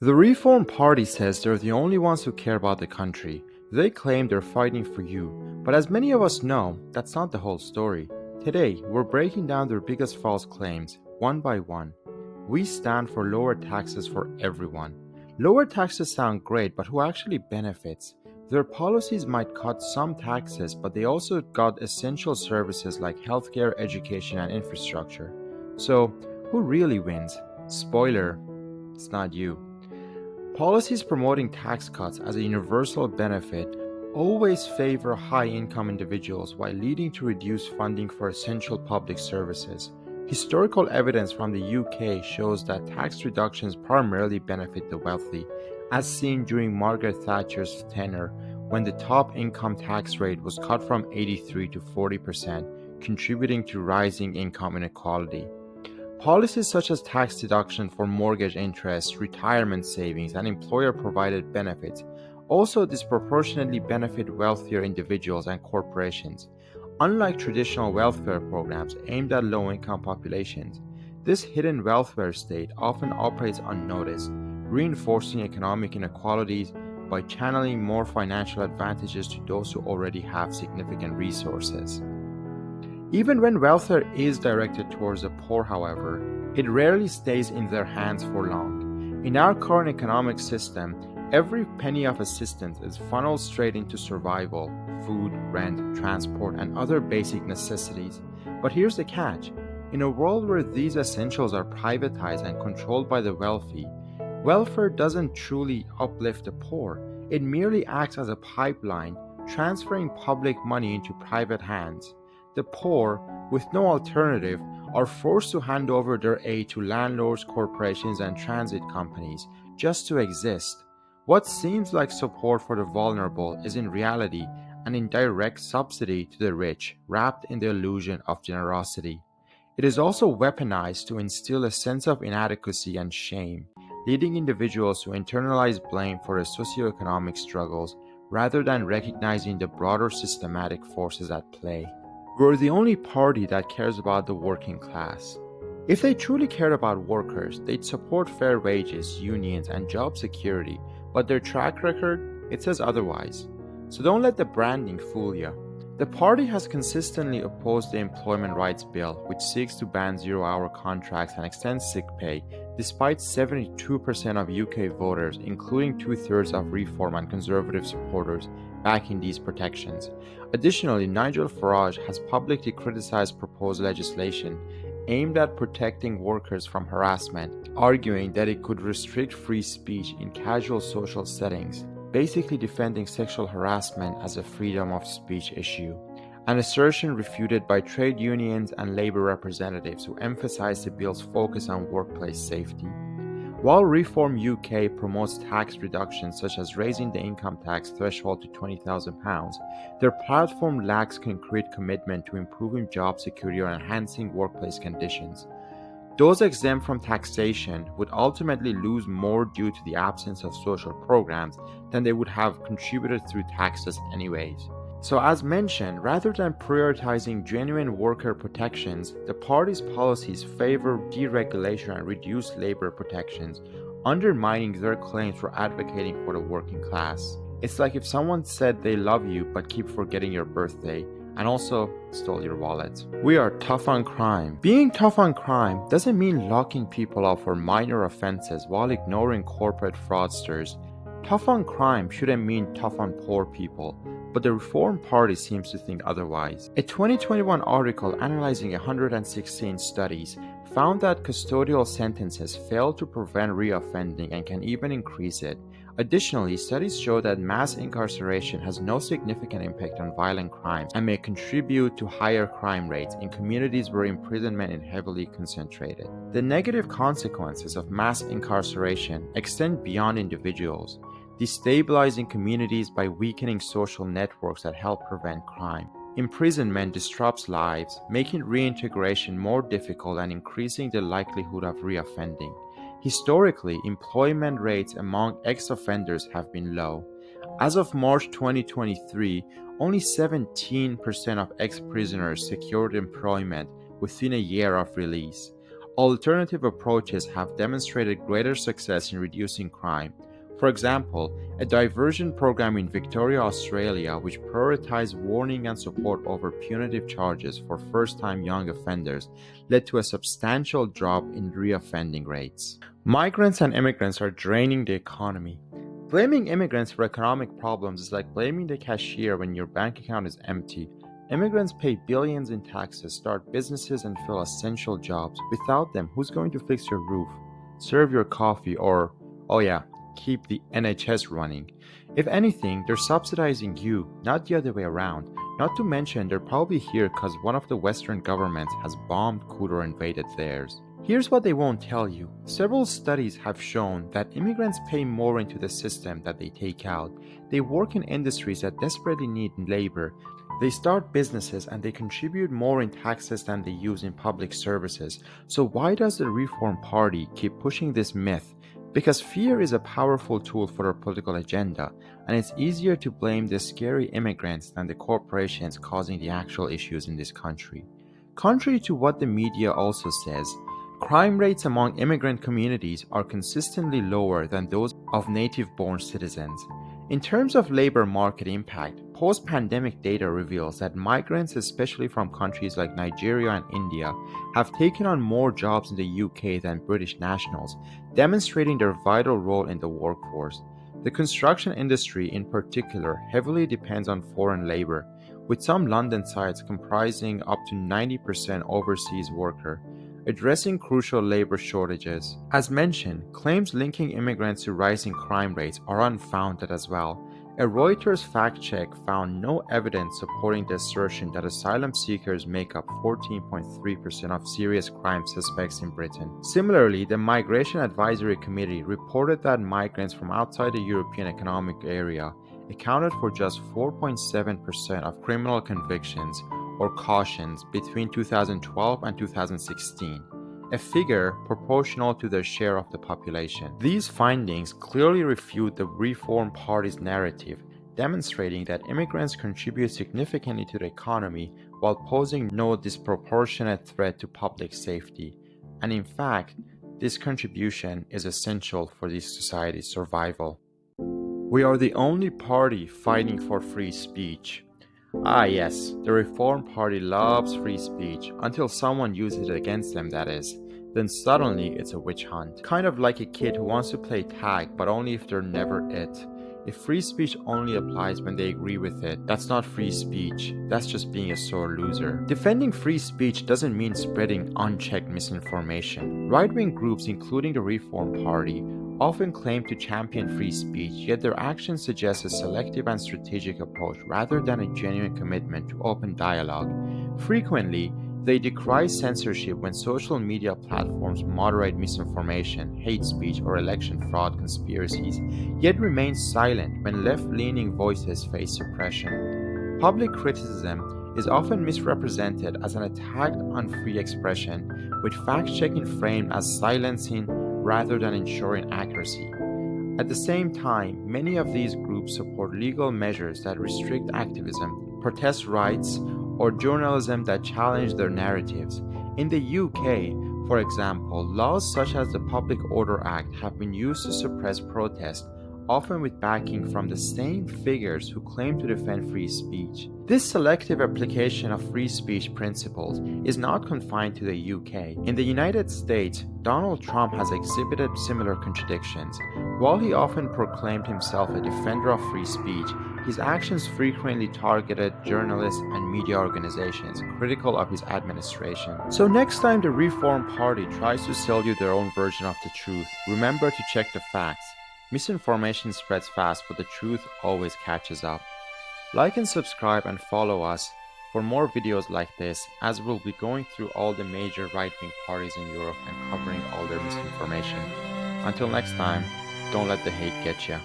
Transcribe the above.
The Reform Party says they're the only ones who care about the country. They claim they're fighting for you, but as many of us know, that's not the whole story. Today, we're breaking down their biggest false claims, one by one. We stand for lower taxes for everyone. Lower taxes sound great, but who actually benefits? Their policies might cut some taxes, but they also got essential services like healthcare, education, and infrastructure. So, who really wins? Spoiler, it's not you. Policies promoting tax cuts as a universal benefit always favor high-income individuals while leading to reduced funding for essential public services. Historical evidence from the UK shows that tax reductions primarily benefit the wealthy, as seen during Margaret Thatcher's tenure when the top income tax rate was cut from 83 to 40%, contributing to rising income inequality. Policies such as tax deduction for mortgage interest, retirement savings, and employer-provided benefits also disproportionately benefit wealthier individuals and corporations. Unlike traditional welfare programs aimed at low-income populations, this hidden welfare state often operates unnoticed, reinforcing economic inequalities by channeling more financial advantages to those who already have significant resources. Even when welfare is directed towards the poor, however, it rarely stays in their hands for long. In our current economic system, every penny of assistance is funneled straight into survival, food, rent, transport, and other basic necessities. But here's the catch. In a world where these essentials are privatized and controlled by the wealthy, welfare doesn't truly uplift the poor. It merely acts as a pipeline, transferring public money into private hands. The poor, with no alternative, are forced to hand over their aid to landlords, corporations, and transit companies just to exist. What seems like support for the vulnerable is in reality an indirect subsidy to the rich, wrapped in the illusion of generosity. It is also weaponized to instill a sense of inadequacy and shame, leading individuals to internalize blame for their socioeconomic struggles rather than recognizing the broader systematic forces at play. We're the only party that cares about the working class. If they truly cared about workers, they'd support fair wages, unions, and job security, but their track record, it says otherwise. So don't let the branding fool you. The party has consistently opposed the Employment Rights Bill, which seeks to ban zero-hour contracts and extend sick pay, despite 72% of UK voters, including two-thirds of Reform and Conservative supporters, backing these protections. Additionally, Nigel Farage has publicly criticized proposed legislation aimed at protecting workers from harassment, arguing that it could restrict free speech in casual social settings, basically defending sexual harassment as a freedom of speech issue, an assertion refuted by trade unions and labor representatives who emphasize the bill's focus on workplace safety. While Reform UK promotes tax reductions such as raising the income tax threshold to £20,000, their platform lacks concrete commitment to improving job security or enhancing workplace conditions. Those exempt from taxation would ultimately lose more due to the absence of social programs than they would have contributed through taxes anyways. So as mentioned, rather than prioritizing genuine worker protections, the party's policies favor deregulation and reduced labor protections, undermining their claims for advocating for the working class. It's like if someone said they love you but keep forgetting your birthday, and also stole your wallet. We are tough on crime. Being tough on crime doesn't mean locking people up for minor offenses while ignoring corporate fraudsters. Tough on crime shouldn't mean tough on poor people, but the Reform Party seems to think otherwise. A 2021 article analyzing 116 studies found that custodial sentences fail to prevent reoffending and can even increase it. Additionally, studies show that mass incarceration has no significant impact on violent crimes and may contribute to higher crime rates in communities where imprisonment is heavily concentrated. The negative consequences of mass incarceration extend beyond individuals, destabilizing communities by weakening social networks that help prevent crime. Imprisonment disrupts lives, making reintegration more difficult and increasing the likelihood of reoffending. Historically, employment rates among ex-offenders have been low. As of March 2023, only 17% of ex-prisoners secured employment within a year of release. Alternative approaches have demonstrated greater success in reducing crime. For example, a diversion program in Victoria, Australia, which prioritized warning and support over punitive charges for first-time young offenders, led to a substantial drop in reoffending rates. Migrants and immigrants are draining the economy. Blaming immigrants for economic problems is like blaming the cashier when your bank account is empty. Immigrants pay billions in taxes, start businesses, and fill essential jobs. Without them, who's going to fix your roof, serve your coffee, or, oh yeah, keep the NHS running? If anything, they're subsidizing you, not the other way around. Not to mention, they're probably here because one of the Western governments has bombed Kudu or invaded theirs. Here's what they won't tell you. Several studies have shown that immigrants pay more into the system that they take out. They work in industries that desperately need labor. They start businesses and they contribute more in taxes than they use in public services. So why does the Reform Party keep pushing this myth? Because fear is a powerful tool for their political agenda, and it's easier to blame the scary immigrants than the corporations causing the actual issues in this country. Contrary to what the media also says, crime rates among immigrant communities are consistently lower than those of native-born citizens. In terms of labor market impact, post-pandemic data reveals that migrants, especially from countries like Nigeria and India, have taken on more jobs in the UK than British nationals, demonstrating their vital role in the workforce. The construction industry, in particular, heavily depends on foreign labor, with some London sites comprising up to 90% overseas worker, addressing crucial labor shortages. As mentioned, claims linking immigrants to rising crime rates are unfounded as well. A Reuters fact check found no evidence supporting the assertion that asylum seekers make up 14.3% of serious crime suspects in Britain. Similarly, the Migration Advisory Committee reported that migrants from outside the European Economic Area accounted for just 4.7% of criminal convictions or cautions between 2012 and 2016, a figure proportional to their share of the population. These findings clearly refute the Reform Party's narrative, demonstrating that immigrants contribute significantly to the economy while posing no disproportionate threat to public safety. And in fact, this contribution is essential for this society's survival. We are the only party fighting for free speech. Ah yes, the Reform Party loves free speech, until someone uses it against them, that is. Then suddenly it's a witch hunt. Kind of like a kid who wants to play tag, but only if they're never it. If free speech only applies when they agree with it, that's not free speech, that's just being a sore loser. Defending free speech doesn't mean spreading unchecked misinformation. Right-wing groups, including the Reform Party, often claim to champion free speech, yet their actions suggest a selective and strategic approach rather than a genuine commitment to open dialogue. Frequently, they decry censorship when social media platforms moderate misinformation, hate speech, or election fraud conspiracies, yet remain silent when left-leaning voices face suppression. Public criticism is often misrepresented as an attack on free expression, with fact-checking framed as silencing rather than ensuring accuracy. At the same time, many of these groups support legal measures that restrict activism, protest rights, or journalism that challenge their narratives. In the UK, for example, laws such as the Public Order Act have been used to suppress protest, often with backing from the same figures who claim to defend free speech. This selective application of free speech principles is not confined to the UK. In the United States, Donald Trump has exhibited similar contradictions. While he often proclaimed himself a defender of free speech, his actions frequently targeted journalists and media organizations critical of his administration. So next time the Reform Party tries to sell you their own version of the truth, remember to check the facts. Misinformation spreads fast, but the truth always catches up. Like and subscribe and follow us for more videos like this, as we'll be going through all the major right-wing parties in Europe and covering all their misinformation. Until next time, don't let the hate get ya.